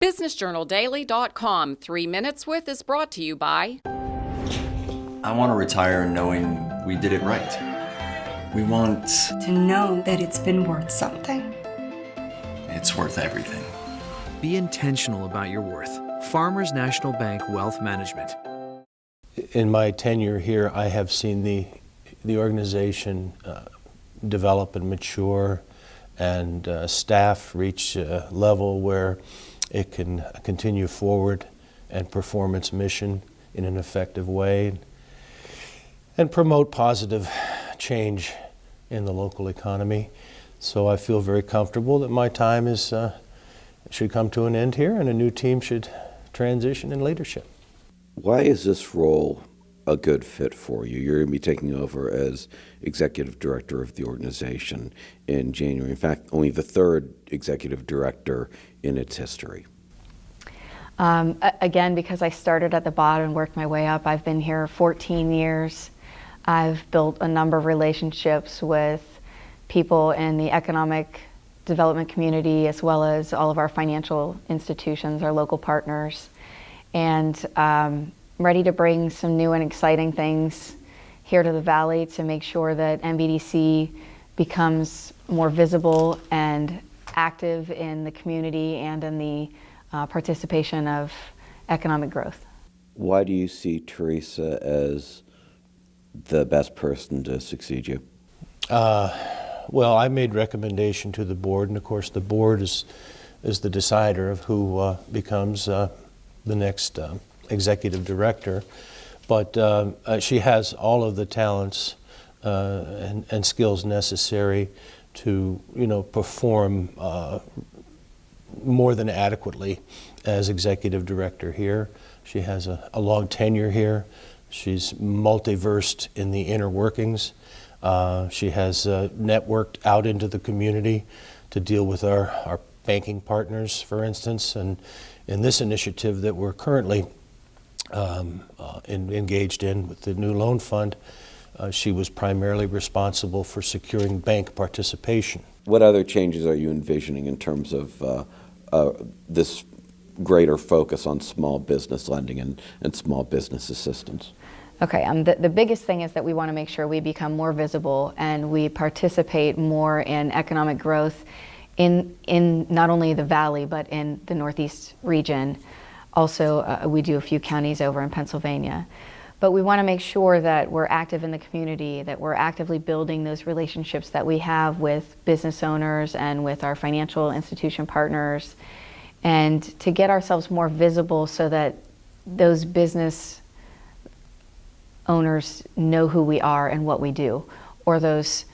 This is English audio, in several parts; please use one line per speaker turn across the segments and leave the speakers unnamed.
BusinessJournalDaily.com 3 Minutes With is brought to you by...
I want to retire knowing we did it right. We want
to know that it's been worth something.
It's worth everything.
Be intentional about your worth. Farmers National Bank Wealth Management.
In my tenure here, I have seen the organization develop and mature, and staff reach a level where it can continue forward and perform its mission in an effective way and promote positive change in the local economy. So I feel very comfortable that my time should come to an end here and a new team should transition in leadership.
Why is this role a good fit for you? You're going to be taking over as executive director of the organization in January. In fact, only the third executive director in its history.
Again, because I started at the bottom and worked my way up, I've been here 14 years. I've built a number of relationships with people in the economic development community as well as all of our financial institutions, our local partners. And I'm ready to bring some new and exciting things here to the Valley to make sure that MVEDC becomes more visible and active in the community and in the participation of economic growth.
Why do you see Teresa as the best person to succeed you?
Well, I made recommendation to the board, and of course the board is the decider of who becomes the next executive director. But she has all of the talents and skills necessary to, perform more than adequately as executive director here. She has a long tenure here. She's multiversed in the inner workings. She has networked out into the community to deal with our banking partners, for instance. And in this initiative that we're currently engaged in with the new loan fund, she was primarily responsible for securing bank participation.
What other changes are you envisioning in terms of this greater focus on small business lending and small business assistance?
Okay, the biggest thing is that we want to make sure we become more visible and we participate more in economic growth in not only the Valley but in the Northeast region. Also, we do a few counties over in Pennsylvania. But we want to make sure that we're active in the community, that we're actively building those relationships that we have with business owners and with our financial institution partners, and to get ourselves more visible so that those business owners know who we are and what we do, or those,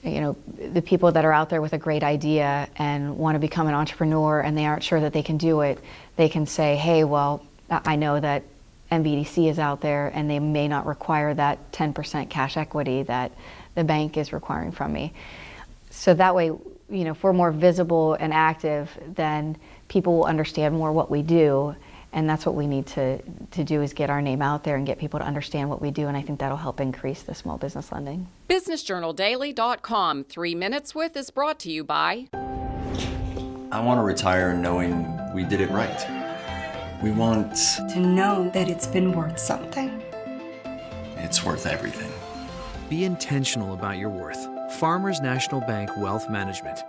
the people that are out there with a great idea and want to become an entrepreneur and they aren't sure that they can do it, they can say, hey, well, I know that MVEDC is out there and they may not require that 10% cash equity that the bank is requiring from me. So that way, if we're more visible and active, then people will understand more what we do. And that's what we need to do, is get our name out there and get people to understand what we do. And I think that'll help increase the small business lending.
BusinessJournalDaily.com 3 Minutes With is brought to you by...
I want to retire knowing we did it right. We want
to know that it's been worth something.
It's worth everything.
Be intentional about your worth. Farmers National Bank Wealth Management.